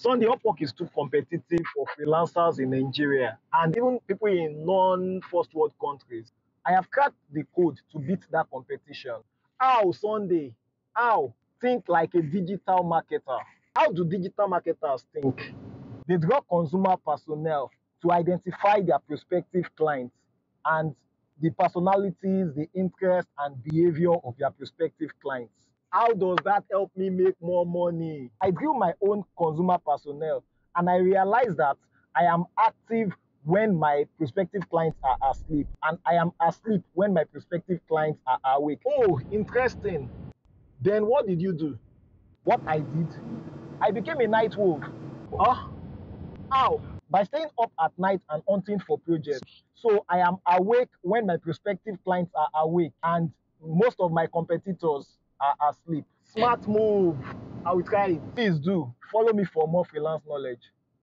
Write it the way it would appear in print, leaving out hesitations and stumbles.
Sunday Upwork is too competitive for freelancers in Nigeria and even people in non-first world countries. I have cracked the code to beat that competition. How, Sunday? How? Think like a digital marketer. How do digital marketers think? They draw consumer personnel to identify their prospective clients and the personalities, the interests, and behavior of their prospective clients. How does that help me make more money? I drew my own consumer personnel and I realized that I am active when my prospective clients are asleep and I am asleep when my prospective clients are awake. Oh, interesting. Then what did you do? What I did? I became a night wolf. Huh? How? By staying up at night and hunting for projects. So I am awake when my prospective clients are awake and most of my competitors are asleep. Smart move. I will try it. Please do follow me for more freelance knowledge.